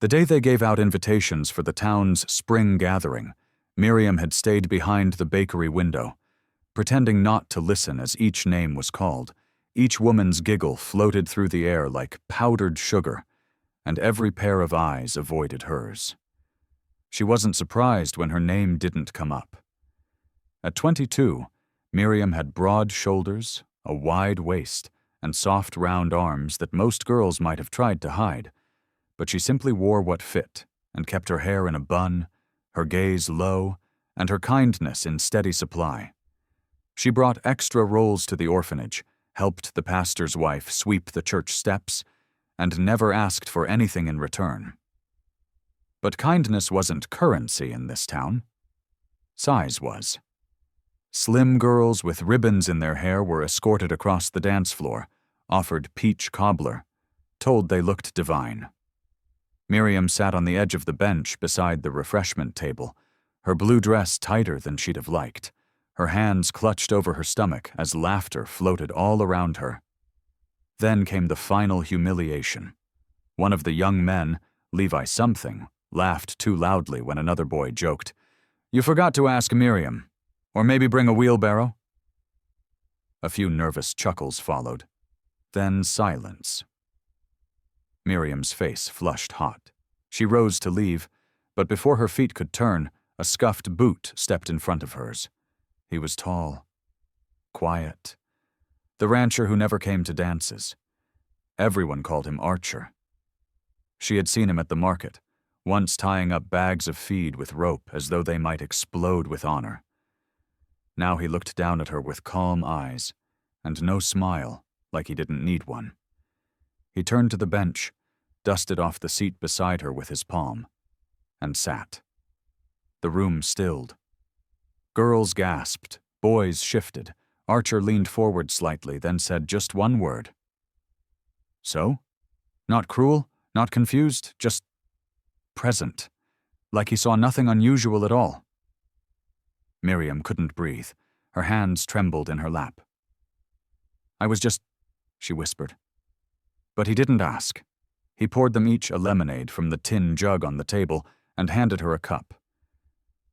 The day they gave out invitations for the town's spring gathering, Miriam had stayed behind the bakery window, pretending not to listen as each name was called. Each woman's giggle floated through the air like powdered sugar, and every pair of eyes avoided hers. She wasn't surprised when her name didn't come up. At 22, Miriam had broad shoulders, a wide waist, and soft round arms that most girls might have tried to hide, but she simply wore what fit and kept her hair in a bun, her gaze low, and her kindness in steady supply. She brought extra rolls to the orphanage, helped the pastor's wife sweep the church steps, and never asked for anything in return. But kindness wasn't currency in this town. Size was. Slim girls with ribbons in their hair were escorted across the dance floor, offered peach cobbler, told they looked divine. Miriam sat on the edge of the bench beside the refreshment table, her blue dress tighter than she'd have liked, her hands clutched over her stomach as laughter floated all around her. Then came the final humiliation. One of the young men, Levi something, laughed too loudly when another boy joked, "You forgot to ask Miriam. Or maybe bring a wheelbarrow?" A few nervous chuckles followed. Then silence. Miriam's face flushed hot. She rose to leave, but before her feet could turn, a scuffed boot stepped in front of hers. He was tall, quiet. The rancher who never came to dances. Everyone called him Archer. She had seen him at the market, once tying up bags of feed with rope as though they might explode with honor. Now he looked down at her with calm eyes, and no smile, like he didn't need one. He turned to the bench, dusted off the seat beside her with his palm, and sat. The room stilled. Girls gasped, boys shifted. Archer leaned forward slightly, then said just one word. "So? Not cruel, not confused, just present, like he saw nothing unusual at all." Miriam couldn't breathe. Her hands trembled in her lap. "I was just," she whispered. But he didn't ask. He poured them each a lemonade from the tin jug on the table and handed her a cup.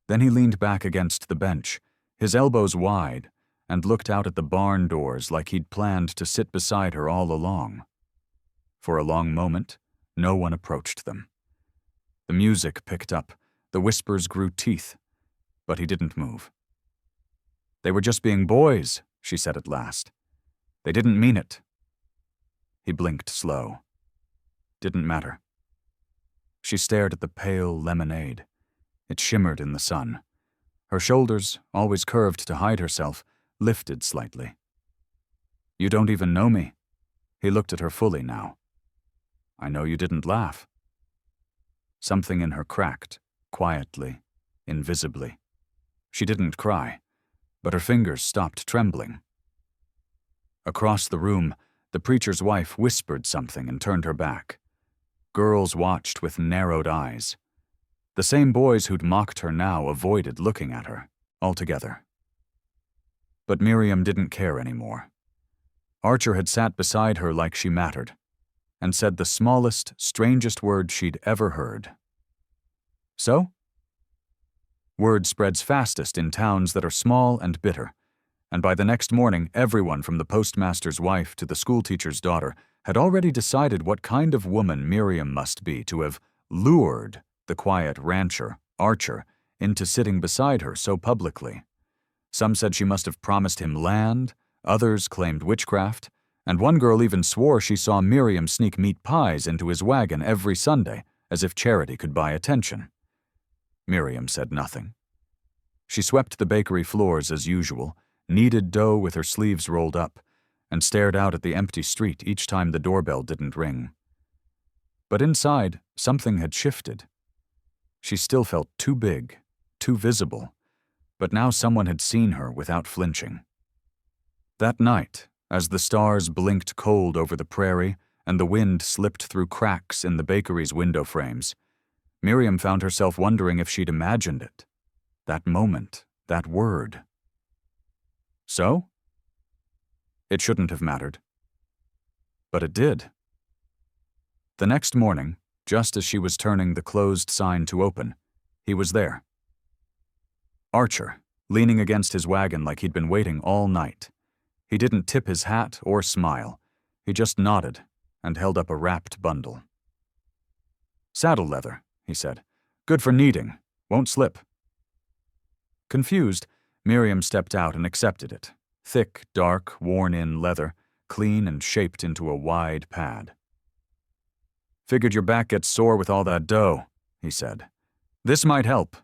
Then he leaned back against the bench, his elbows wide, and looked out at the barn doors like he'd planned to sit beside her all along. For a long moment, no one approached them. The music picked up, the whispers grew teeth, but he didn't move. "They were just being boys," she said at last. "They didn't mean it." He blinked slow. Didn't matter. She stared at the pale lemonade. It shimmered in the sun. Her shoulders, always curved to hide herself, lifted slightly. "You don't even know me." He looked at her fully now. "I know you didn't laugh." Something in her cracked, quietly, invisibly. She didn't cry, but her fingers stopped trembling. Across the room, the preacher's wife whispered something and turned her back. Girls watched with narrowed eyes. The same boys who'd mocked her now avoided looking at her, altogether. But Miriam didn't care anymore. Archer had sat beside her like she mattered, and said the smallest, strangest word she'd ever heard. "So?" Word spreads fastest in towns that are small and bitter, and by the next morning everyone from the postmaster's wife to the schoolteacher's daughter had already decided what kind of woman Miriam must be to have lured the quiet rancher, Archer, into sitting beside her so publicly. Some said she must have promised him land, others claimed witchcraft, and one girl even swore she saw Miriam sneak meat pies into his wagon every Sunday, as if charity could buy attention. Miriam said nothing. She swept the bakery floors as usual, kneaded dough with her sleeves rolled up, and stared out at the empty street each time the doorbell didn't ring. But inside, something had shifted. She still felt too big, too visible, but now someone had seen her without flinching. That night, as the stars blinked cold over the prairie and the wind slipped through cracks in the bakery's window frames, Miriam found herself wondering if she'd imagined it. That moment, that word. So? It shouldn't have mattered. But it did. The next morning, Just as she was turning the closed sign to open, he was there. Archer, leaning against his wagon like he'd been waiting all night. He didn't tip his hat or smile. He just nodded and held up a wrapped bundle. "Saddle leather," he said. "Good for kneading. Won't slip." Confused, Miriam stepped out and accepted it. Thick, dark, worn-in leather, clean and shaped into a wide pad. "Figured your back gets sore with all that dough," he said. "This might help."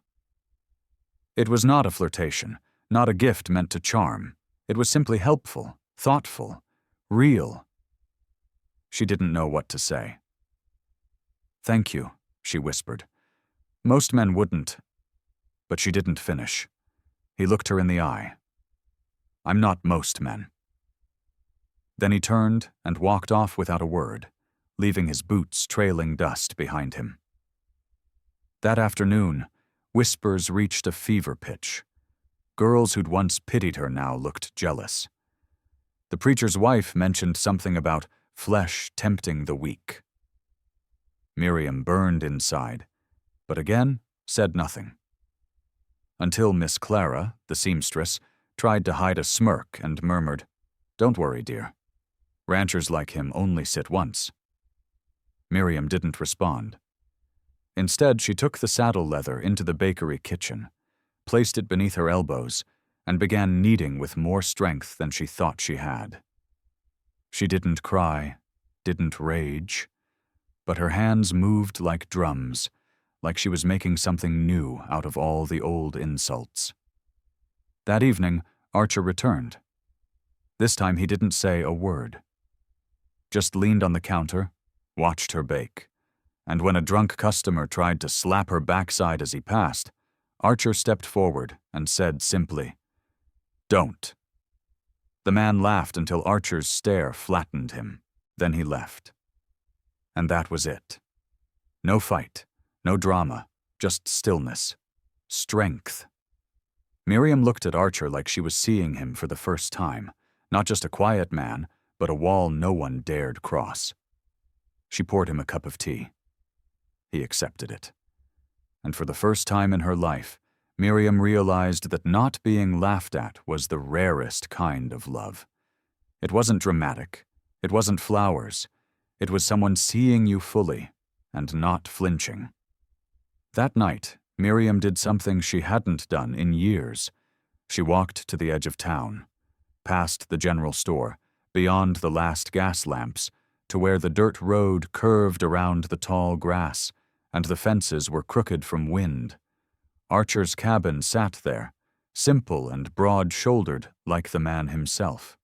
It was not a flirtation, not a gift meant to charm. It was simply helpful, thoughtful, real. She didn't know what to say. "Thank you," she whispered. Most men wouldn't. But she didn't finish. He looked her in the eye. "I'm not most men." Then he turned and walked off without a word, leaving his boots trailing dust behind him. That afternoon, whispers reached a fever pitch. Girls who'd once pitied her now looked jealous. The preacher's wife mentioned something about flesh tempting the weak. Miriam burned inside, but again said nothing. Until Miss Clara, the seamstress, tried to hide a smirk and murmured, "Don't worry, dear. Ranchers like him only sit once." Miriam didn't respond. Instead, she took the saddle leather into the bakery kitchen, placed it beneath her elbows, and began kneading with more strength than she thought she had. She didn't cry, didn't rage, but her hands moved like drums, like she was making something new out of all the old insults. That evening, Archer returned. This time he didn't say a word. Just leaned on the counter, watched her bake, and when a drunk customer tried to slap her backside as he passed, Archer stepped forward and said simply, "Don't." The man laughed until Archer's stare flattened him. Then he left. And that was it. No fight, no drama, just stillness. Strength. Miriam looked at Archer like she was seeing him for the first time, not just a quiet man, but a wall no one dared cross. She poured him a cup of tea. He accepted it. And for the first time in her life, Miriam realized that not being laughed at was the rarest kind of love. It wasn't dramatic. It wasn't flowers. It was someone seeing you fully and not flinching. That night, Miriam did something she hadn't done in years. She walked to the edge of town, past the general store, beyond the last gas lamps, to where the dirt road curved around the tall grass, and the fences were crooked from wind. Archer's cabin sat there, simple and broad-shouldered like the man himself.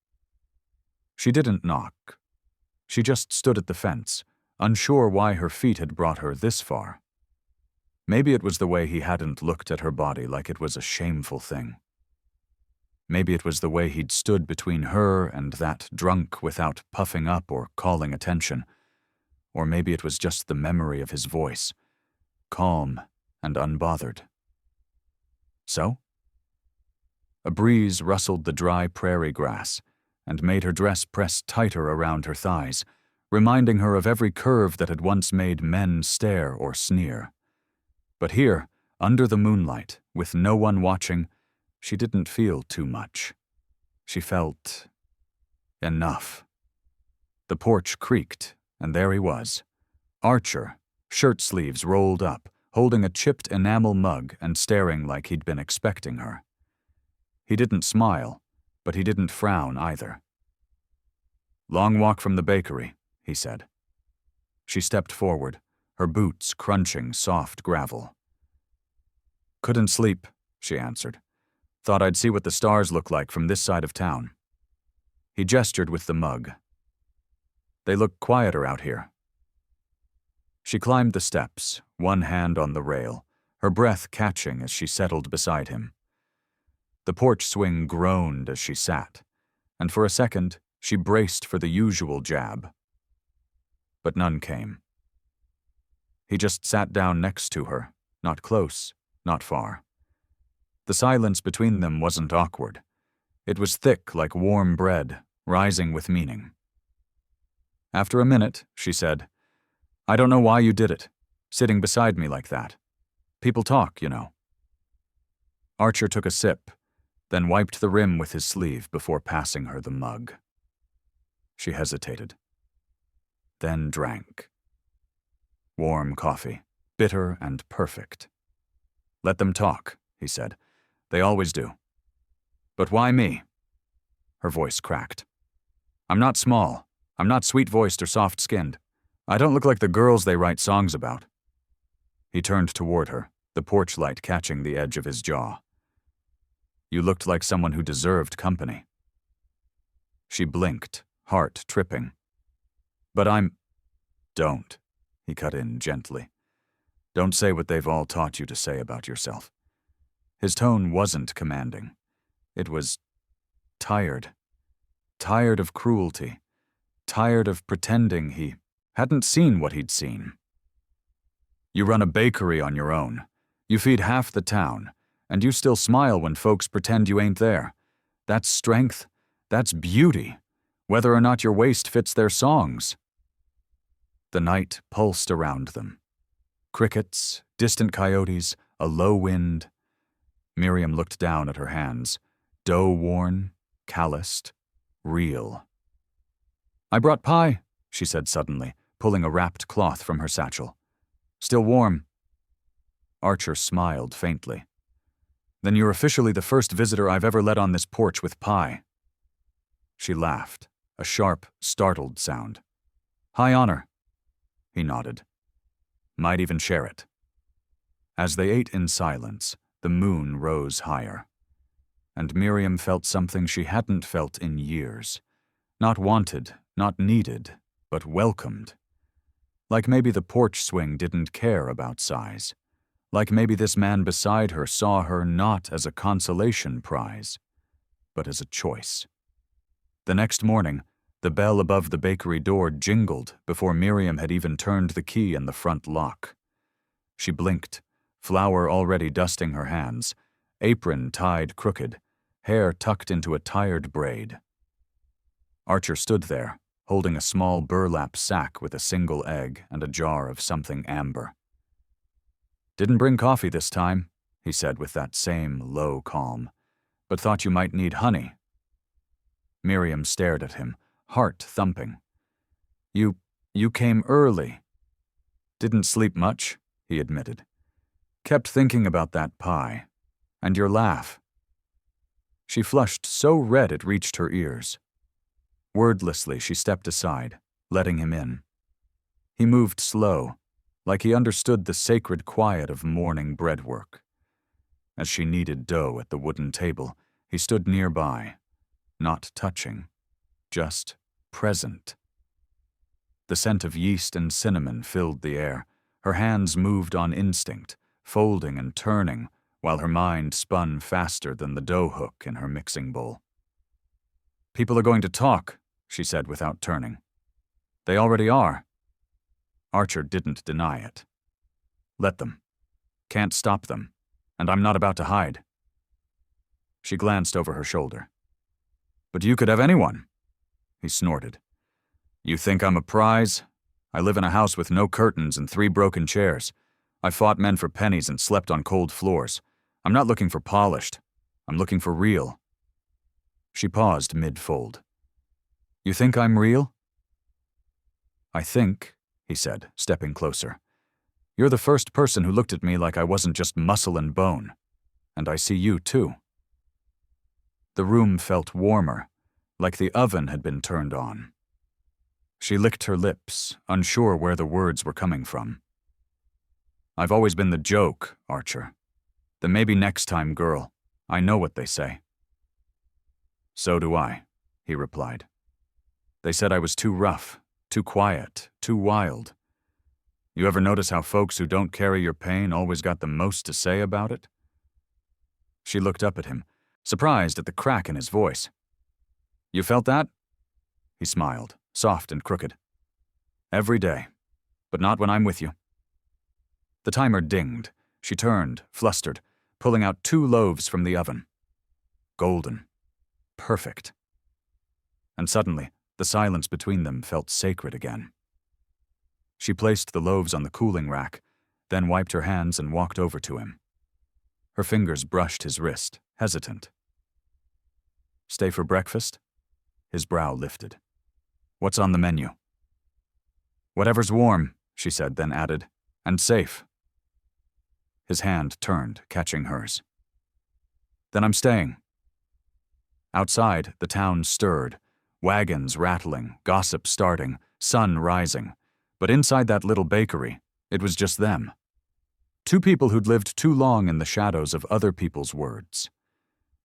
She didn't knock. She just stood at the fence, unsure why her feet had brought her this far. Maybe it was the way he hadn't looked at her body like it was a shameful thing. Maybe it was the way he'd stood between her and that drunk without puffing up or calling attention. Or maybe it was just the memory of his voice, calm and unbothered. So? A breeze rustled the dry prairie grass and made her dress press tighter around her thighs, reminding her of every curve that had once made men stare or sneer. But here, under the moonlight, with no one watching, she didn't feel too much. She felt enough. The porch creaked, and there he was. Archer, shirt sleeves rolled up, holding a chipped enamel mug and staring like he'd been expecting her. He didn't smile, but he didn't frown either. "Long walk from the bakery," he said. She stepped forward, her boots crunching soft gravel. "Couldn't sleep," she answered. "Thought I'd see what the stars look like from this side of town." He gestured with the mug. "They look quieter out here." She climbed the steps, one hand on the rail, her breath catching as she settled beside him. The porch swing groaned as she sat, and for a second she braced for the usual jab. But none came. He just sat down next to her, not close, not far. The silence between them wasn't awkward. It was thick like warm bread, rising with meaning. After a minute, she said, "I don't know why you did it. sitting beside me like that. People talk, you know." Archer took a sip, then wiped the rim with his sleeve before passing her the mug. She hesitated, then drank. Warm coffee, bitter and perfect. "Let them talk," he said. "They always do." "But why me?" Her voice cracked. "I'm not small. I'm not sweet-voiced or soft-skinned. I don't look like the girls they write songs about." He turned toward her, the porch light catching the edge of his jaw. "You looked like someone who deserved company." She blinked, heart tripping. "But I'm—" "Don't," he cut in gently. "Don't say what they've all taught you to say about yourself." His tone wasn't commanding. It was tired. Tired of cruelty. Tired of pretending he hadn't seen what he'd seen. "You run a bakery on your own. You feed half the town, and you still smile when folks pretend you ain't there. That's strength. That's beauty, whether or not your waist fits their songs." The night pulsed around them. Crickets, distant coyotes, a low wind. Miriam looked down at her hands, dough-worn, calloused, real. "I brought pie," she said suddenly, pulling a wrapped cloth from her satchel. "Still warm." Archer smiled faintly. "Then you're officially the first visitor I've ever let on this porch with pie." She laughed, a sharp, startled sound. "High honor." He nodded. "Might even share it." As they ate in silence, the moon rose higher. And Miriam felt something she hadn't felt in years. Not wanted, not needed, but welcomed. Like maybe the porch swing didn't care about size. Like maybe this man beside her saw her not as a consolation prize, but as a choice. The next morning, the bell above the bakery door jingled before Miriam had even turned the key in the front lock. She blinked, flour already dusting her hands, apron tied crooked, hair tucked into a tired braid. Archer stood there, holding a small burlap sack with a single egg and a jar of something amber. "Didn't bring coffee this time," he said with that same low calm, "but thought you might need honey." Miriam stared at him, heart thumping. You came early." "Didn't sleep much," he admitted. "Kept thinking about that pie. And your laugh." She flushed so red it reached her ears. Wordlessly, she stepped aside, letting him in. He moved slow, like he understood the sacred quiet of morning breadwork. As she kneaded dough at the wooden table, he stood nearby, not touching, just present. The scent of yeast and cinnamon filled the air. Her hands moved on instinct, folding and turning, while her mind spun faster than the dough hook in her mixing bowl. "People are going to talk," she said without turning. "They already are." Archer didn't deny it. "Let them. Can't stop them, and I'm not about to hide." She glanced over her shoulder. "But you could have anyone." He snorted. "You think I'm a prize? I live in a house with no curtains and 3 broken chairs. I fought men for pennies and slept on cold floors. I'm not looking for polished. I'm looking for real." She paused mid-fold. "You think I'm real?" "I think," he said, stepping closer, "you're the first person who looked at me like I wasn't just muscle and bone. And I see you, too." The room felt warmer, like the oven had been turned on. She licked her lips, unsure where the words were coming from. "I've always been the joke, Archer. The maybe next time girl. I know what they say." "So do I," he replied. "They said I was too rough, too quiet, too wild. You ever notice how folks who don't carry your pain always got the most to say about it?" She looked up at him, surprised at the crack in his voice. "You felt that?" He smiled, soft and crooked. "Every day, but not when I'm with you." The timer dinged. She turned, flustered, pulling out 2 loaves from the oven. Golden. Perfect. And suddenly, the silence between them felt sacred again. She placed the loaves on the cooling rack, then wiped her hands and walked over to him. Her fingers brushed his wrist, hesitant. "Stay for breakfast?" His brow lifted. "What's on the menu?" "Whatever's warm," she said, then added, "and safe." His hand turned, catching hers. "Then I'm staying." Outside, the town stirred, wagons rattling, gossip starting, sun rising. But inside that little bakery, it was just them. Two people who'd lived too long in the shadows of other people's words.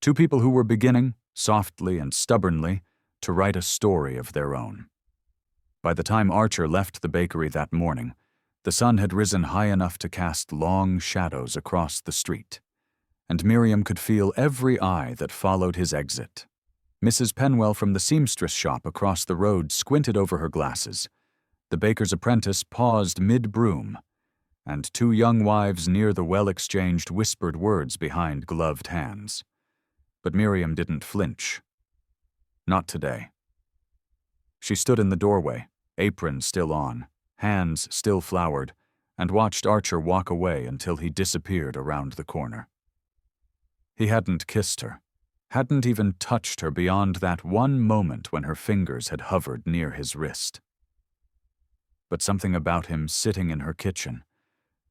Two people who were beginning, softly and stubbornly, to write a story of their own. By the time Archer left the bakery that morning, the sun had risen high enough to cast long shadows across the street, and Miriam could feel every eye that followed his exit. Mrs. Penwell from the seamstress shop across the road squinted over her glasses. The baker's apprentice paused mid-broom, and two young wives near the well-exchanged whispered words behind gloved hands. But Miriam didn't flinch. Not today. She stood in the doorway, apron still on, hands still floured, and watched Archer walk away until he disappeared around the corner. He hadn't kissed her, hadn't even touched her beyond that one moment when her fingers had hovered near his wrist. But something about him sitting in her kitchen,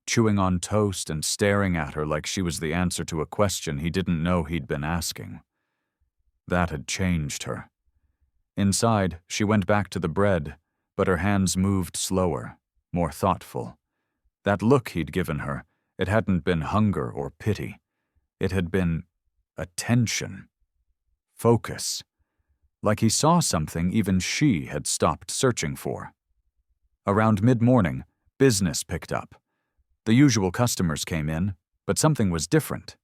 chewing on toast and staring at her like she was the answer to a question he didn't know he'd been asking. That had changed her. Inside, she went back to the bread, but her hands moved slower, more thoughtful. That look he'd given her, it hadn't been hunger or pity. It had been attention, focus, like he saw something even she had stopped searching for. Around mid-morning, business picked up. The usual customers came in, but something was different.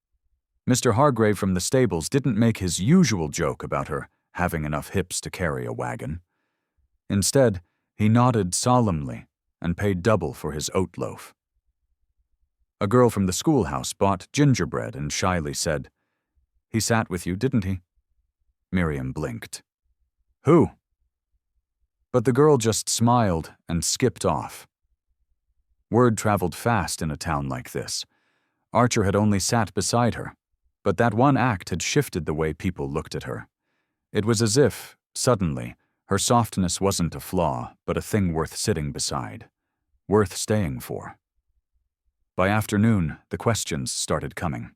Mr. Hargrave from the stables didn't make his usual joke about her having enough hips to carry a wagon. Instead, he nodded solemnly and paid double for his oat loaf. A girl from the schoolhouse bought gingerbread and shyly said, "He sat with you, didn't he?" Miriam blinked. "Who?" But the girl just smiled and skipped off. Word traveled fast in a town like this. Archer had only sat beside her, but that one act had shifted the way people looked at her. It was as if, suddenly, her softness wasn't a flaw, but a thing worth sitting beside, worth staying for. By afternoon, the questions started coming.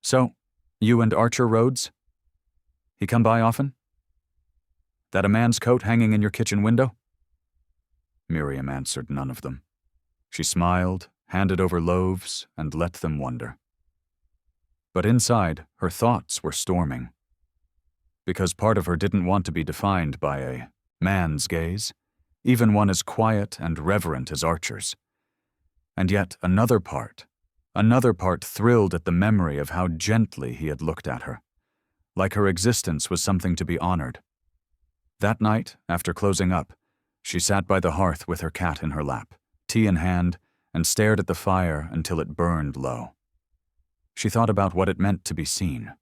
"So, you and Archer Rhodes? He come by often? That a man's coat hanging in your kitchen window?" Miriam answered none of them. She smiled, handed over loaves, and let them wonder. But inside, her thoughts were storming. Because part of her didn't want to be defined by a man's gaze, even one as quiet and reverent as Archer's. And yet another part thrilled at the memory of how gently he had looked at her, like her existence was something to be honored. That night, after closing up, she sat by the hearth with her cat in her lap, tea in hand, and stared at the fire until it burned low. She thought about what it meant to be seen,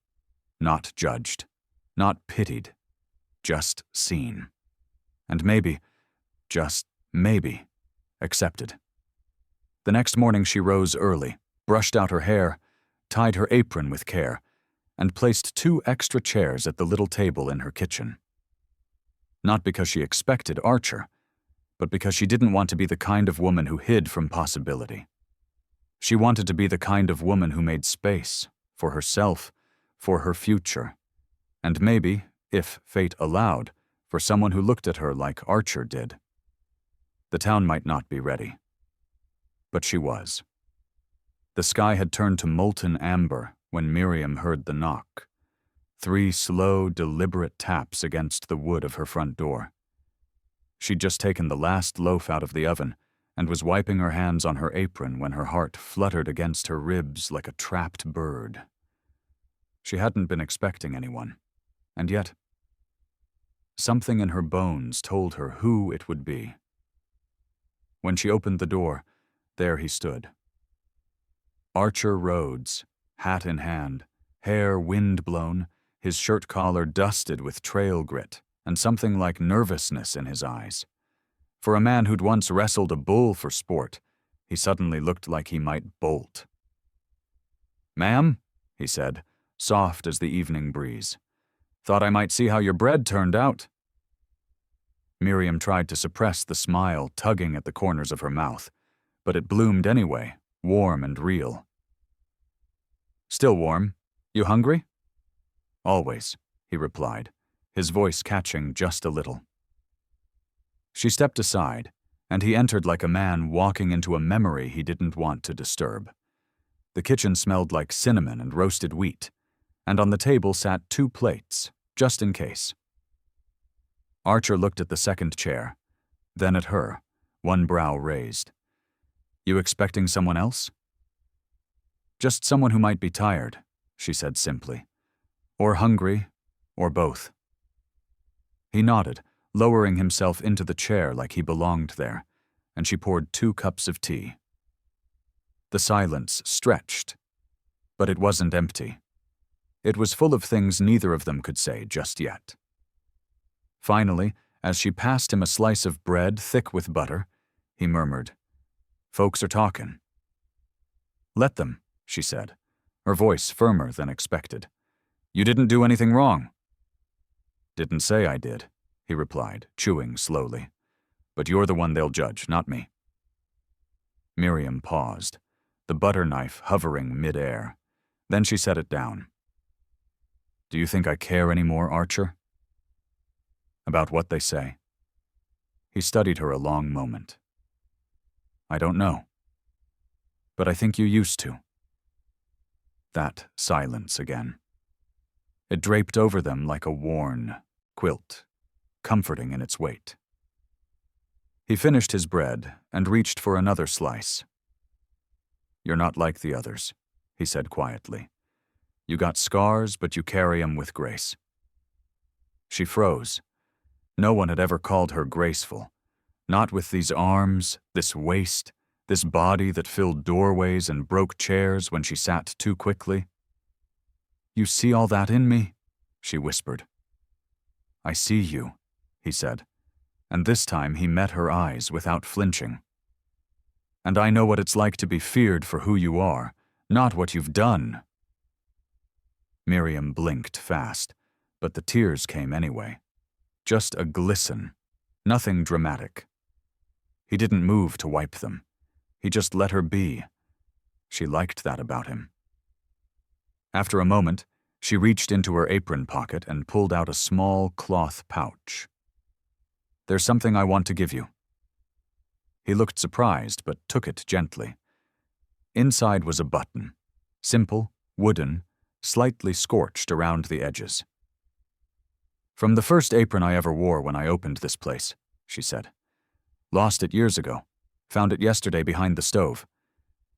not judged, not pitied, just seen. And maybe, just maybe, accepted. The next morning she rose early, brushed out her hair, tied her apron with care, and placed 2 extra chairs at the little table in her kitchen. Not because she expected Archer, but because she didn't want to be the kind of woman who hid from possibility. She wanted to be the kind of woman who made space for herself, for her future, and maybe, if fate allowed, for someone who looked at her like Archer did. The town might not be ready, but she was. The sky had turned to molten amber when Miriam heard the knock. 3 slow, deliberate taps against the wood of her front door. She'd just taken the last loaf out of the oven and was wiping her hands on her apron when her heart fluttered against her ribs like a trapped bird. She hadn't been expecting anyone, and yet something in her bones told her who it would be. When she opened the door, there he stood. Archer Rhodes, hat in hand, hair wind-blown, his shirt collar dusted with trail grit, and something like nervousness in his eyes. For a man who'd once wrestled a bull for sport, He suddenly looked like he might bolt. "Ma'am," he said, soft as the evening breeze. "Thought I might see how your bread turned out." Miriam tried to suppress the smile tugging at the corners of her mouth, but it bloomed anyway, warm and real. "Still warm. You hungry?" "Always," he replied, his voice catching just a little. She stepped aside, and he entered like a man walking into a memory he didn't want to disturb. The kitchen smelled like cinnamon and roasted wheat, and on the table sat 2 plates, just in case. Archer looked at the second chair, then at her, one brow raised. "You expecting someone else?" "Just someone who might be tired," she said simply. "Or hungry, or both." He nodded, lowering himself into the chair like he belonged there, and she poured 2 cups of tea. The silence stretched, but it wasn't empty. It was full of things neither of them could say just yet. Finally, as she passed him a slice of bread thick with butter, he murmured, "Folks are talking." "Let them," she said, her voice firmer than expected. "You didn't do anything wrong." "Didn't say I did," he replied, chewing slowly. "But you're the one they'll judge, not me." Miriam paused, the butter knife hovering mid-air. Then she set it down. "Do you think I care any more, Archer?" "About what they say?" He studied her a long moment. "I don't know. But I think you used to." That silence again. It draped over them like a worn quilt, comforting in its weight. He finished his bread and reached for another slice. "You're not like the others," he said quietly. "You got scars, but you carry 'em with grace." She froze. No one had ever called her graceful. Not with these arms, this waist, this body that filled doorways and broke chairs when she sat too quickly. "You see all that in me?" she whispered. "I see you," he said, and this time he met her eyes without flinching. "And I know what it's like to be feared for who you are, not what you've done." Miriam blinked fast, but the tears came anyway. Just a glisten, nothing dramatic. He didn't move to wipe them. He just let her be. She liked that about him. After a moment, she reached into her apron pocket and pulled out a small cloth pouch. "There's something I want to give you." He looked surprised, but took it gently. Inside was a button, simple, wooden, slightly scorched around the edges. "From the first apron I ever wore when I opened this place," she said. "Lost it years ago. Found it yesterday behind the stove.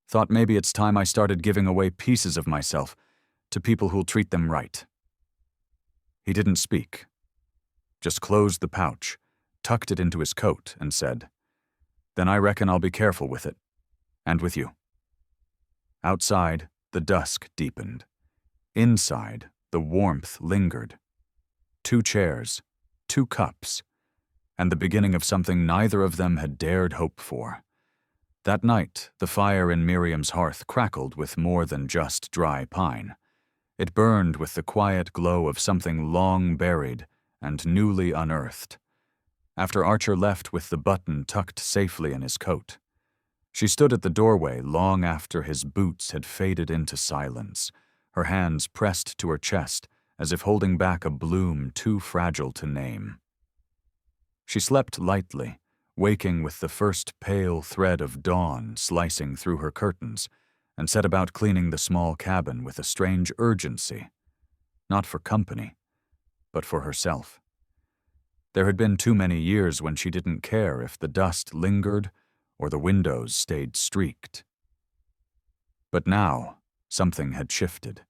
Thought maybe it's time I started giving away pieces of myself to people who'll treat them right." He didn't speak. Just closed the pouch, tucked it into his coat, and said, "Then I reckon I'll be careful with it. And with you." Outside, the dusk deepened. Inside, the warmth lingered. 2 chairs, 2 cups, and the beginning of something neither of them had dared hope for. That night, the fire in Miriam's hearth crackled with more than just dry pine. It burned with the quiet glow of something long buried and newly unearthed. After Archer left with the button tucked safely in his coat, she stood at the doorway long after his boots had faded into silence, her hands pressed to her chest as if holding back a bloom too fragile to name. She slept lightly, waking with the first pale thread of dawn slicing through her curtains, and set about cleaning the small cabin with a strange urgency, not for company, but for herself. There had been too many years when she didn't care if the dust lingered or the windows stayed streaked. But now, something had shifted.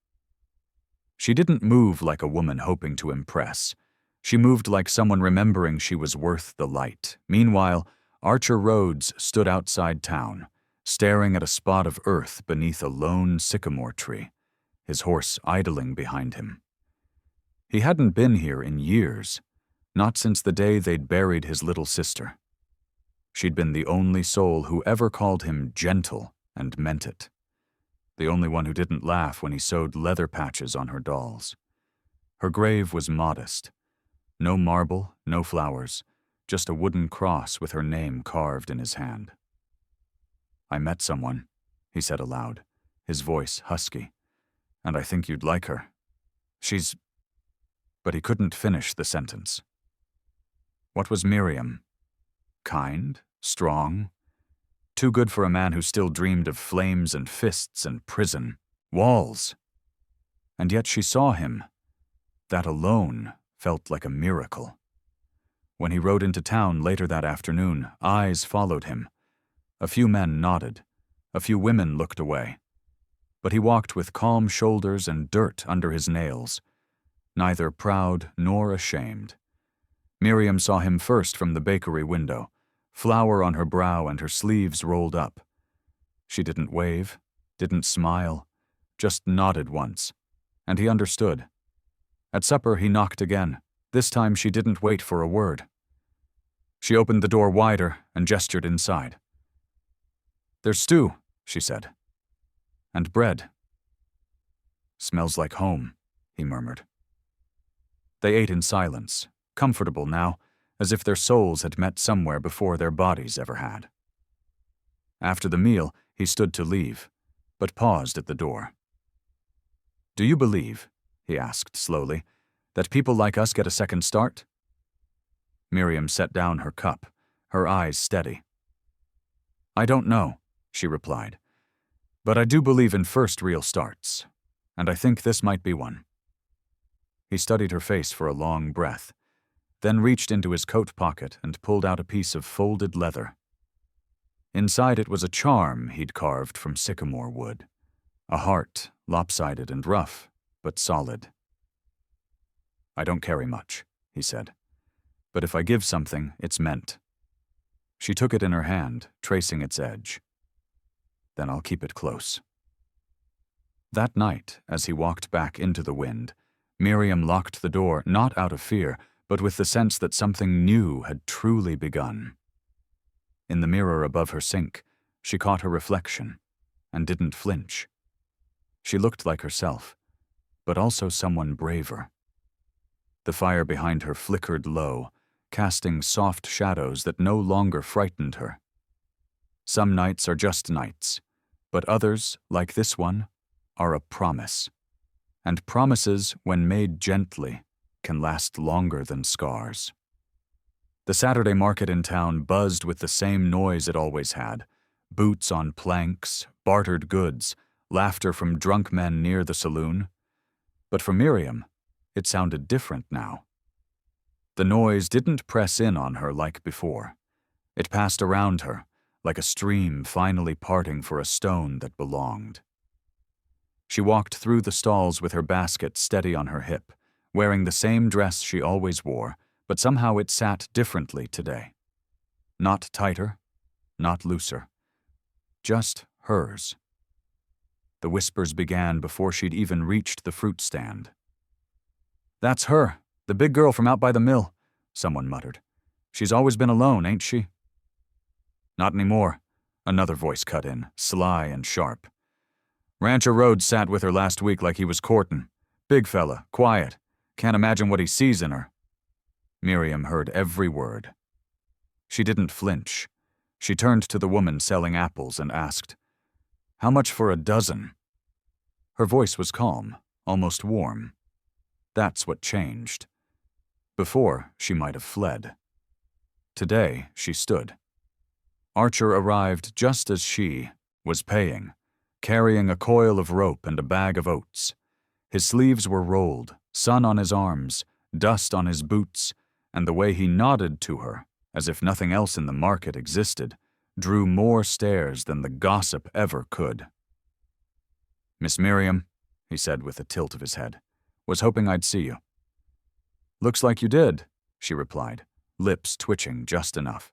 She didn't move like a woman hoping to impress. She moved like someone remembering she was worth the light. Meanwhile, Archer Rhodes stood outside town, staring at a spot of earth beneath a lone sycamore tree, his horse idling behind him. He hadn't been here in years, not since the day they'd buried his little sister. She'd been the only soul who ever called him gentle and meant it. The only one who didn't laugh when he sewed leather patches on her dolls. Her grave was modest. No marble, no flowers, just a wooden cross with her name carved in his hand. "I met someone," he said aloud, his voice husky, "and I think you'd like her. She's—" But he couldn't finish the sentence. What was Miriam? Kind? Strong? Too good for a man who still dreamed of flames and fists and prison. Walls! And yet she saw him. That alone felt like a miracle. When he rode into town later that afternoon, eyes followed him. A few men nodded. A few women looked away. But he walked with calm shoulders and dirt under his nails, neither proud nor ashamed. Miriam saw him first from the bakery window, flour on her brow and her sleeves rolled up. She didn't wave, didn't smile, just nodded once, and he understood. At supper he knocked again. This time she didn't wait for a word. She opened the door wider and gestured inside. "There's stew," she said. "And bread." "Smells like home," he murmured. They ate in silence, comfortable now, as if their souls had met somewhere before their bodies ever had. After the meal, he stood to leave, but paused at the door. "Do you believe," he asked slowly, "that people like us get a second start?" Miriam set down her cup, her eyes steady. "I don't know," she replied, "but I do believe in first real starts, and I think this might be one." He studied her face for a long breath, then reached into his coat pocket and pulled out a piece of folded leather. Inside it was a charm he'd carved from sycamore wood, a heart, lopsided and rough, but solid. "I don't carry much," he said, "but if I give something, it's meant." She took it in her hand, tracing its edge. "Then I'll keep it close." That night, as he walked back into the wind, Miriam locked the door not out of fear, but with the sense that something new had truly begun. In the mirror above her sink, she caught her reflection and didn't flinch. She looked like herself, but also someone braver. The fire behind her flickered low, casting soft shadows that no longer frightened her. Some nights are just nights, but others, like this one, are a promise. And promises, when made gently, can last longer than scars. The Saturday market in town buzzed with the same noise it always had: boots on planks, bartered goods, laughter from drunk men near the saloon. But for Miriam, it sounded different now. The noise didn't press in on her like before. It passed around her, like a stream finally parting for a stone that belonged. She walked through the stalls with her basket steady on her hip, wearing the same dress she always wore, but somehow it sat differently today. Not tighter, not looser. Just hers. The whispers began before she'd even reached the fruit stand. "That's her, the big girl from out by the mill," someone muttered. "She's always been alone, ain't she?" "Not anymore," another voice cut in, sly and sharp. "Rancher Rhodes sat with her last week like he was courtin'. Big fella, quiet. Can't imagine what he sees in her." Miriam heard every word. She didn't flinch. She turned to the woman selling apples and asked, "How much for a dozen?" Her voice was calm, almost warm. That's what changed. Before, she might have fled. Today, she stood. Archer arrived just as she was paying, carrying a coil of rope and a bag of oats. His sleeves were rolled, sun on his arms, dust on his boots, and the way he nodded to her, as if nothing else in the market existed, drew more stares than the gossip ever could. "Miss Miriam," he said with a tilt of his head, "was hoping I'd see you." "Looks like you did," she replied, lips twitching just enough.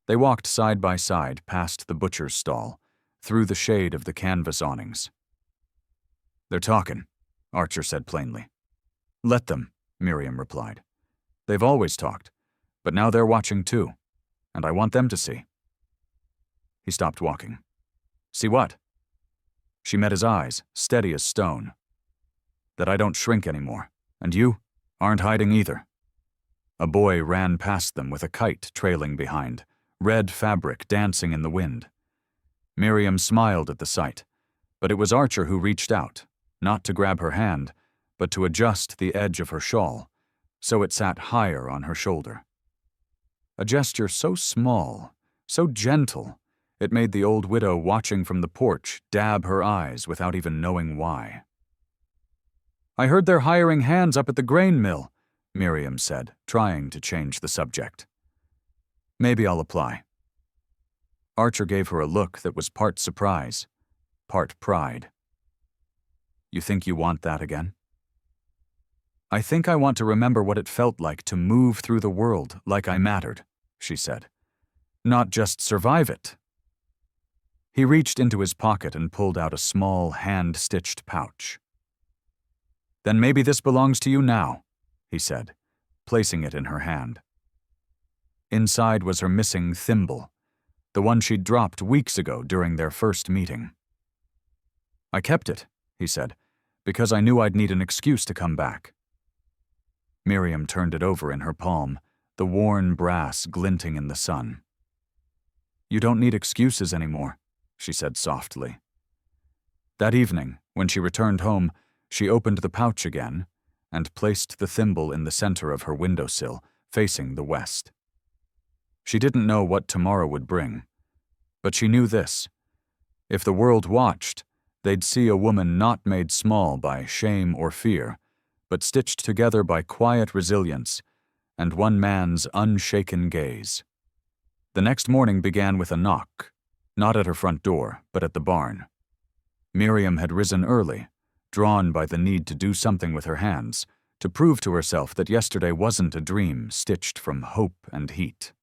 They walked side by side past the butcher's stall, through the shade of the canvas awnings. "They're talking," Archer said plainly. "Let them," Miriam replied. "They've always talked, but now they're watching too. and I want them to see." He stopped walking. "See what?" She met his eyes, steady as stone. "That I don't shrink anymore, and you aren't hiding either." A boy ran past them with a kite trailing behind, red fabric dancing in the wind. Miriam smiled at the sight, but it was Archer who reached out, not to grab her hand, but to adjust the edge of her shawl, so it sat higher on her shoulder. A gesture so small, so gentle, it made the old widow watching from the porch dab her eyes without even knowing why. "I heard they're hiring hands up at the grain mill," Miriam said, trying to change the subject. "Maybe I'll apply." Archer gave her a look that was part surprise, part pride. "You think you want that again?" "I think I want to remember what it felt like to move through the world like I mattered," she said. "Not just survive it." He reached into his pocket and pulled out a small, hand-stitched pouch. "Then maybe this belongs to you now," he said, placing it in her hand. Inside was her missing thimble, the one she'd dropped weeks ago during their first meeting. "I kept it," he said, "because I knew I'd need an excuse to come back." Miriam turned it over in her palm, the worn brass glinting in the sun. "You don't need excuses anymore," she said softly. That evening, when she returned home, she opened the pouch again and placed the thimble in the center of her windowsill, facing the west. She didn't know what tomorrow would bring, but she knew this: if the world watched, they'd see a woman not made small by shame or fear, but stitched together by quiet resilience and one man's unshaken gaze. The next morning began with a knock, not at her front door, but at the barn. Miriam had risen early, drawn by the need to do something with her hands, to prove to herself that yesterday wasn't a dream stitched from hope and heat.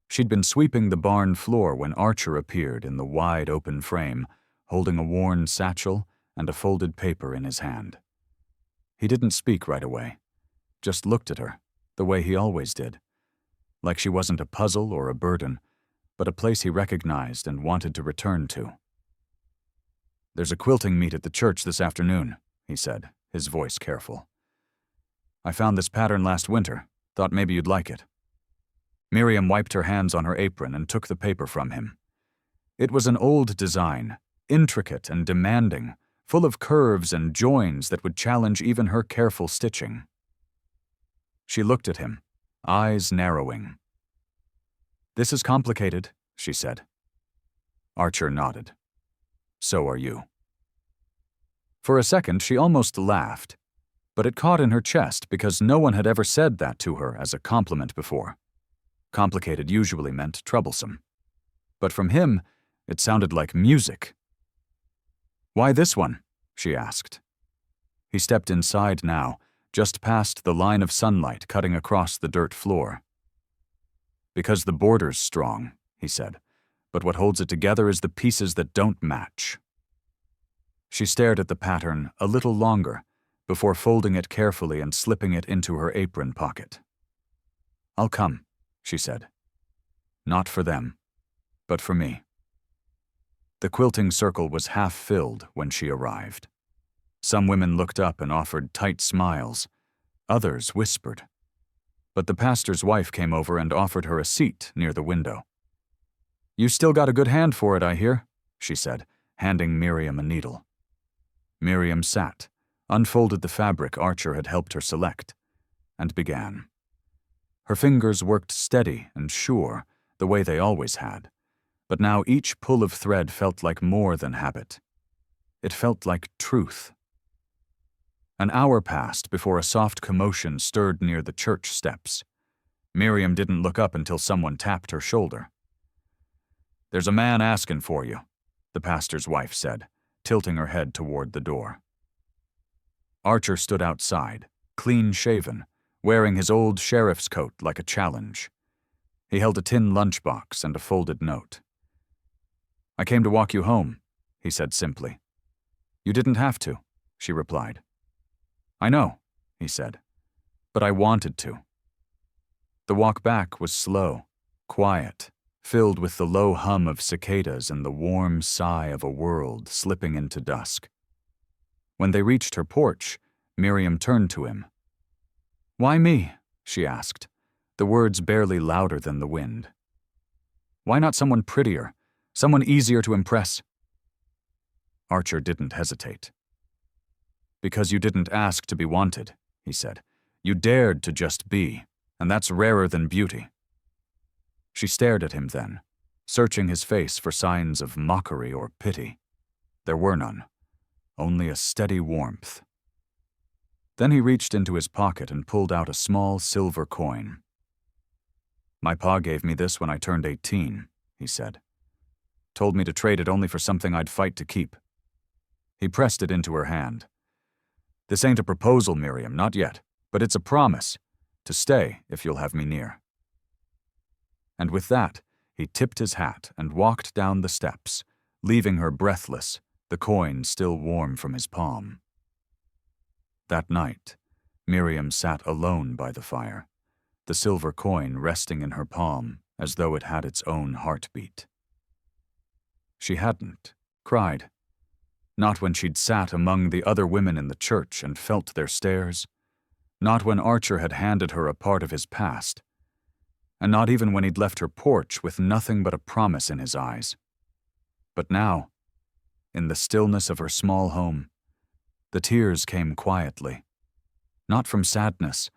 She'd been sweeping the barn floor when Archer appeared in the wide open frame, holding a worn satchel and a folded paper in his hand. He didn't speak right away, just looked at her, the way he always did, like she wasn't a puzzle or a burden, but a place he recognized and wanted to return to. "There's a quilting meet at the church this afternoon," he said, his voice careful. "I found this pattern last winter, thought maybe you'd like it." Miriam wiped her hands on her apron and took the paper from him. It was an old design, intricate and demanding, full of curves and joins that would challenge even her careful stitching. She looked at him, eyes narrowing. "This is complicated," she said. Archer nodded. "So are you." For a second, she almost laughed, but it caught in her chest because no one had ever said that to her as a compliment before. Complicated usually meant troublesome. But from him, it sounded like music. "Why this one?" she asked. He stepped inside now, just past the line of sunlight cutting across the dirt floor. "Because the border's strong," he said, "but what holds it together is the pieces that don't match." She stared at the pattern a little longer before folding it carefully and slipping it into her apron pocket. "I'll come," she said. "Not for them, but for me." The quilting circle was half filled when she arrived. Some women looked up and offered tight smiles. Others whispered. But the pastor's wife came over and offered her a seat near the window. "You still got a good hand for it, I hear," she said, handing Miriam a needle. Miriam sat, unfolded the fabric Archer had helped her select, and began. Her fingers worked steady and sure, the way they always had, but now each pull of thread felt like more than habit. It felt like truth. An hour passed before a soft commotion stirred near the church steps. Miriam didn't look up until someone tapped her shoulder. "There's a man asking for you," the pastor's wife said, tilting her head toward the door. Archer stood outside, clean-shaven, wearing his old sheriff's coat like a challenge. He held a tin lunchbox and a folded note. "I came to walk you home," he said simply. "You didn't have to," she replied. "I know," he said, "but I wanted to." The walk back was slow, quiet, filled with the low hum of cicadas and the warm sigh of a world slipping into dusk. When they reached her porch, Miriam turned to him. "Why me?" she asked, the words barely louder than the wind. "Why not someone prettier, someone easier to impress?" Archer didn't hesitate. "Because you didn't ask to be wanted," he said. "You dared to just be, and that's rarer than beauty." She stared at him then, searching his face for signs of mockery or pity. There were none, only a steady warmth. Then he reached into his pocket and pulled out a small silver coin. "My pa gave me this when I turned 18, he said. "Told me to trade it only for something I'd fight to keep." He pressed it into her hand. "This ain't a proposal, Miriam, not yet, but it's a promise, to stay if you'll have me near." And with that, he tipped his hat and walked down the steps, leaving her breathless, the coin still warm from his palm. That night, Miriam sat alone by the fire, the silver coin resting in her palm as though it had its own heartbeat. She hadn't cried. Not when she'd sat among the other women in the church and felt their stares. Not when Archer had handed her a part of his past. And not even when he'd left her porch with nothing but a promise in his eyes. But now, in the stillness of her small home, the tears came quietly. Not from sadness,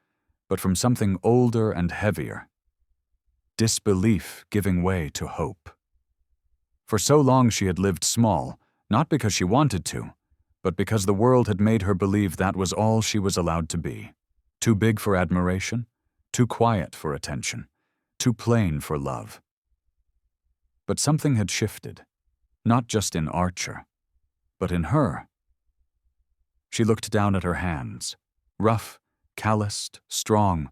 but from something older and heavier. Disbelief giving way to hope. For so long she had lived small, not because she wanted to, but because the world had made her believe that was all she was allowed to be. Too big for admiration, too quiet for attention, too plain for love. But something had shifted, not just in Archer, but in her. She looked down at her hands, rough, calloused, strong,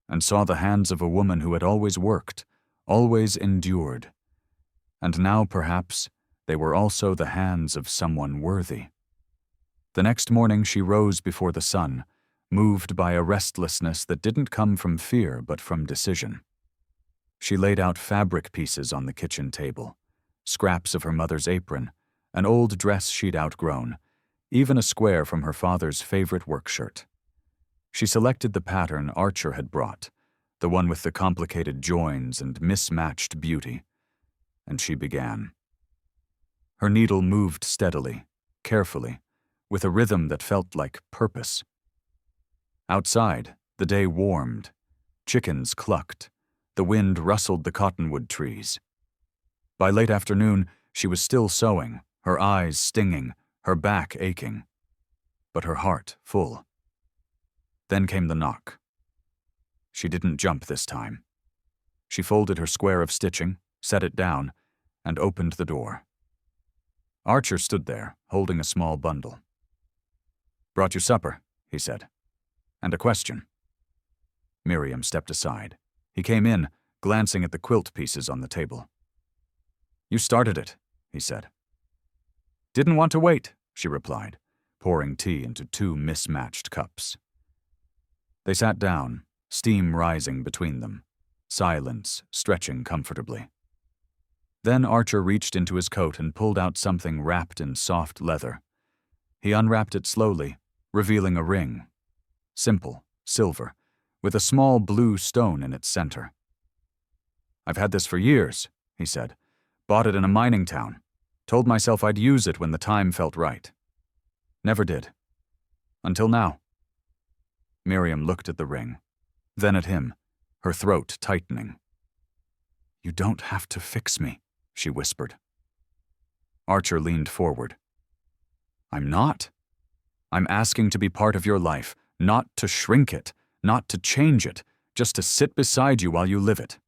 and saw the hands of a woman who had always worked, always endured. And now, perhaps, they were also the hands of someone worthy. The next morning she rose before the sun, moved by a restlessness that didn't come from fear but from decision. She laid out fabric pieces on the kitchen table, scraps of her mother's apron, an old dress she'd outgrown, even a square from her father's favorite work shirt. She selected the pattern Archer had brought, the one with the complicated joins and mismatched beauty, and she began. Her needle moved steadily, carefully, with a rhythm that felt like purpose. Outside, the day warmed. Chickens clucked. The wind rustled the cottonwood trees. By late afternoon, she was still sewing, her eyes stinging, her back aching, but her heart full. Then came the knock. She didn't jump this time. She folded her square of stitching, set it down, and opened the door. Archer stood there, holding a small bundle. "Brought you supper," he said. "And a question." Miriam stepped aside. He came in, glancing at the quilt pieces on the table. "You started it," he said. "Didn't want to wait," she replied, pouring tea into 2 mismatched cups. They sat down, steam rising between them, silence stretching comfortably. Then Archer reached into his coat and pulled out something wrapped in soft leather. He unwrapped it slowly, revealing a ring. Simple, silver, with a small blue stone in its center. "I've had this for years," he said. "Bought it in a mining town. Told myself I'd use it when the time felt right. Never did. Until now." Miriam looked at the ring, then at him, her throat tightening. "You don't have to fix me," she whispered. Archer leaned forward. "I'm not. I'm asking to be part of your life, not to shrink it, not to change it, just to sit beside you while you live it."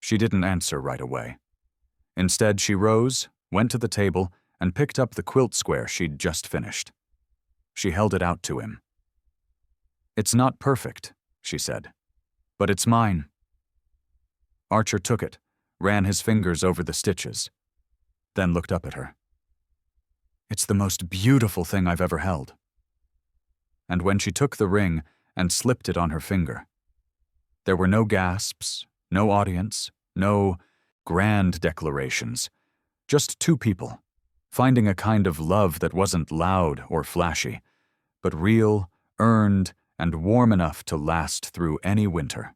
She didn't answer right away. Instead, she rose, went to the table, and picked up the quilt square she'd just finished. She held it out to him. "It's not perfect," she said, "but it's mine." Archer took it, ran his fingers over the stitches, then looked up at her. "It's the most beautiful thing I've ever held." And when she took the ring and slipped it on her finger, there were no gasps, No audience, no grand declarations. Just two people, finding a kind of love that wasn't loud or flashy, but real, earned, and warm enough to last through any winter.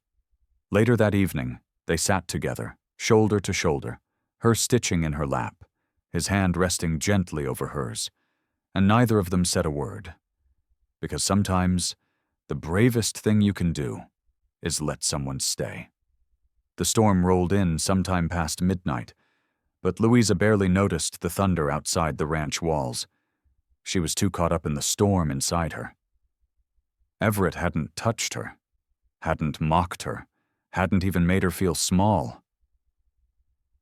Later that evening, they sat together, shoulder to shoulder, her stitching in her lap, his hand resting gently over hers, and neither of them said a word. Because sometimes, the bravest thing you can do is let someone stay. The storm rolled in sometime past midnight, but Louisa barely noticed the thunder outside the ranch walls. She was too caught up in the storm inside her. Everett hadn't touched her, hadn't mocked her, hadn't even made her feel small.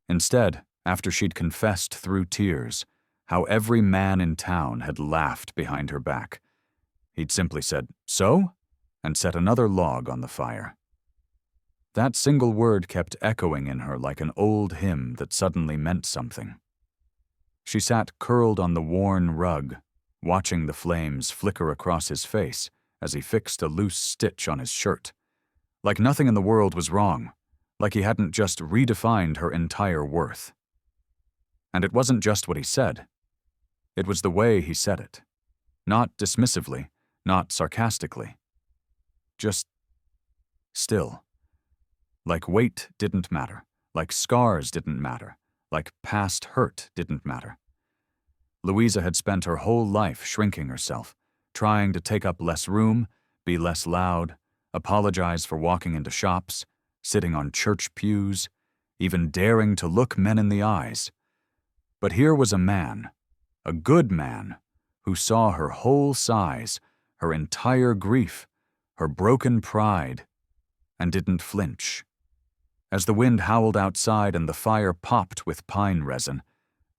Instead, after she'd confessed through tears how every man in town had laughed behind her back, he'd simply said, "So?" and set another log on the fire. That single word kept echoing in her like an old hymn that suddenly meant something. She sat curled on the worn rug, watching the flames flicker across his face as he fixed a loose stitch on his shirt. Like nothing in the world was wrong, like he hadn't just redefined her entire worth. And it wasn't just what he said. It was the way he said it. Not dismissively, not sarcastically. Just still. Like weight didn't matter, like scars didn't matter, like past hurt didn't matter. Louisa had spent her whole life shrinking herself, trying to take up less room, be less loud, apologize for walking into shops, sitting on church pews, even daring to look men in the eyes. But here was a man, a good man, who saw her whole size, her entire grief, her broken pride, and didn't flinch. As the wind howled outside and the fire popped with pine resin,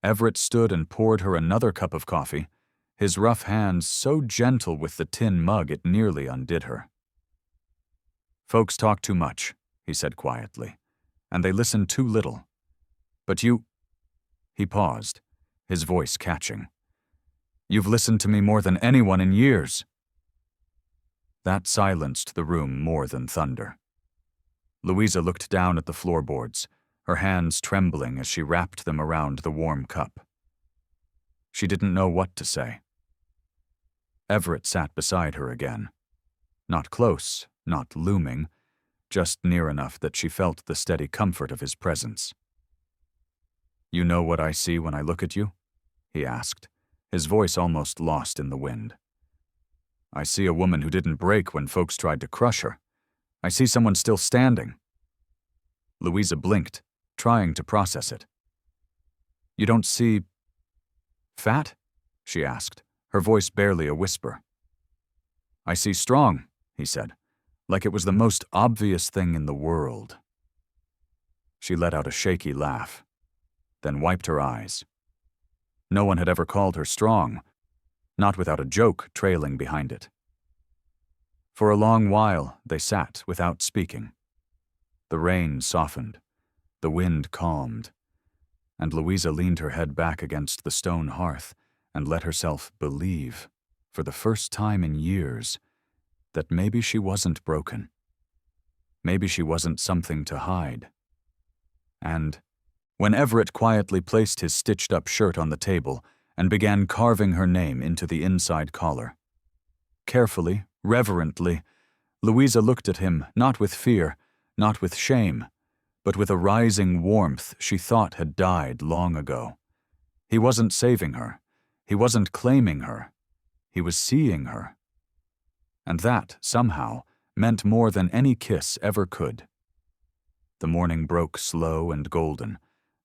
Everett stood and poured her another cup of coffee, his rough hands so gentle with the tin mug it nearly undid her. "Folks talk too much," he said quietly, "and they listen too little. But you—" He paused, his voice catching. "You've listened to me more than anyone in years." That silenced the room more than thunder. Louisa looked down at the floorboards, her hands trembling as she wrapped them around the warm cup. She didn't know what to say. Everett sat beside her again. Not close, not looming, just near enough that she felt the steady comfort of his presence. "You know what I see when I look at you?" he asked, his voice almost lost in the wind. "I see a woman who didn't break when folks tried to crush her. I see someone still standing." Louisa blinked, trying to process it. "You don't see fat?" she asked, her voice barely a whisper. "I see strong," he said, like it was the most obvious thing in the world. She let out a shaky laugh, then wiped her eyes. No one had ever called her strong, not without a joke trailing behind it. For a long while, they sat without speaking. The rain softened, the wind calmed, and Louisa leaned her head back against the stone hearth and let herself believe, for the first time in years, that maybe she wasn't broken. Maybe she wasn't something to hide. And when Everett quietly placed his stitched-up shirt on the table and began carving her name into the inside collar, carefully, reverently, Louisa looked at him not with fear, not with shame, but with a rising warmth she thought had died long ago. He wasn't saving her. He wasn't claiming her. He was seeing her. And that, somehow, meant more than any kiss ever could. The morning broke slow and golden,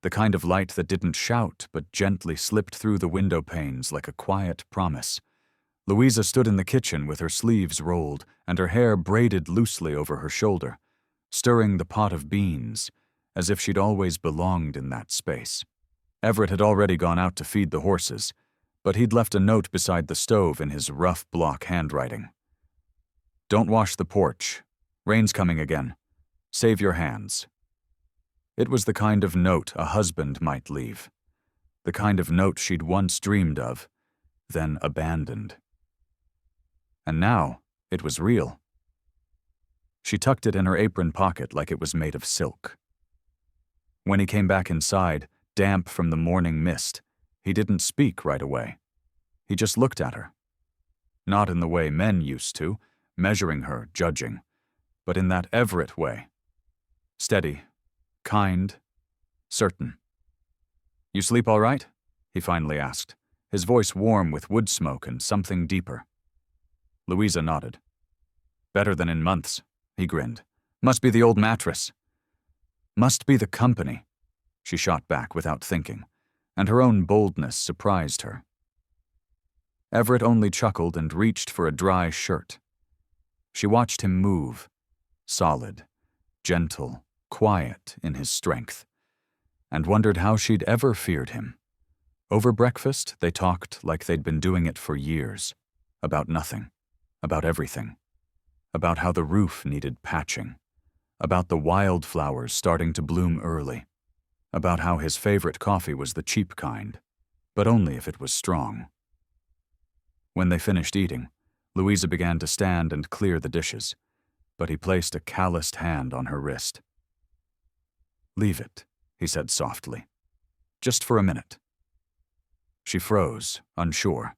the kind of light that didn't shout but gently slipped through the window panes like a quiet promise. Louisa stood in the kitchen with her sleeves rolled and her hair braided loosely over her shoulder, stirring the pot of beans, as if she'd always belonged in that space. Everett had already gone out to feed the horses, but he'd left a note beside the stove in his rough block handwriting. "Don't wash the porch. Rain's coming again. Save your hands." It was the kind of note a husband might leave, the kind of note she'd once dreamed of, then abandoned. And now it was real. She tucked it in her apron pocket like it was made of silk. When he came back inside, damp from the morning mist, he didn't speak right away. He just looked at her. Not in the way men used to, measuring her, judging, but in that Everett way. Steady, kind, certain. "You sleep all right?" he finally asked, his voice warm with wood smoke and something deeper. Louisa nodded. "Better than in months," he grinned. "Must be the old mattress." "Must be the company," she shot back without thinking, and her own boldness surprised her. Everett only chuckled and reached for a dry shirt. She watched him move, solid, gentle, quiet in his strength, and wondered how she'd ever feared him. Over breakfast, they talked like they'd been doing it for years, about nothing, about everything, about how the roof needed patching, about the wildflowers starting to bloom early, about how his favorite coffee was the cheap kind, but only if it was strong. When they finished eating, Louisa began to stand and clear the dishes, but he placed a calloused hand on her wrist. "Leave it," he said softly. "Just for a minute." She froze, unsure.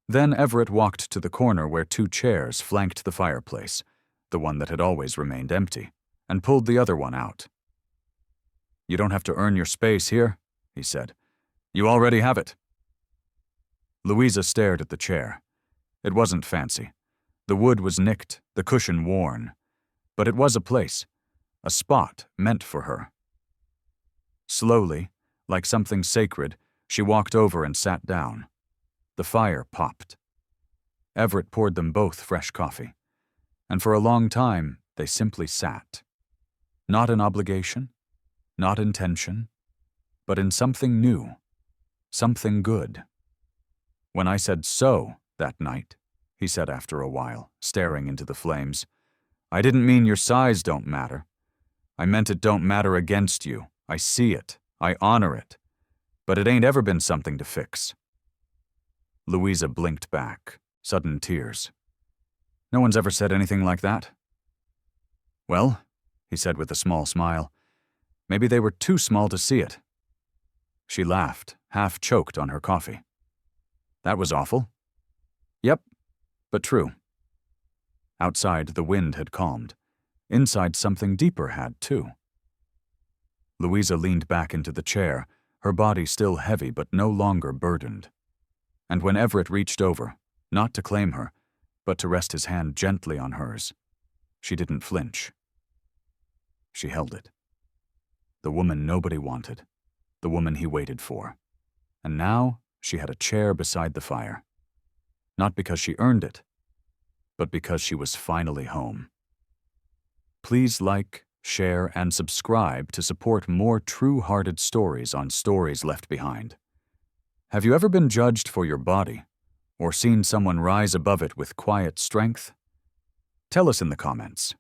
Then Everett walked to the corner where 2 chairs flanked the fireplace, the one that had always remained empty, and pulled the other one out. "You don't have to earn your space here," he said. "You already have it." Louisa stared at the chair. It wasn't fancy. The wood was nicked, the cushion worn. But it was a place, a spot meant for her. Slowly, like something sacred, she walked over and sat down. The fire popped. Everett poured them both fresh coffee. And for a long time, they simply sat. Not in obligation, not in tension, but in something new, something good. "When I said so that night," he said after a while, staring into the flames, "I didn't mean your size don't matter. I meant it don't matter against you. I see it. I honor it. But it ain't ever been something to fix." Louisa blinked back, sudden tears. "No one's ever said anything like that?" "Well," he said with a small smile, "maybe they were too small to see it." She laughed, half choked on her coffee. "That was awful." "Yep, but true." Outside, the wind had calmed. Inside, something deeper had, too. Louisa leaned back into the chair, her body still heavy but no longer burdened. And when Everett reached over, not to claim her, but to rest his hand gently on hers, she didn't flinch. She held it. The woman nobody wanted, the woman he waited for. And now she had a chair beside the fire. Not because she earned it, but because she was finally home. Please like, share, and subscribe to support more true-hearted stories on Stories Left Behind. Have you ever been judged for your body, or seen someone rise above it with quiet strength? Tell us in the comments.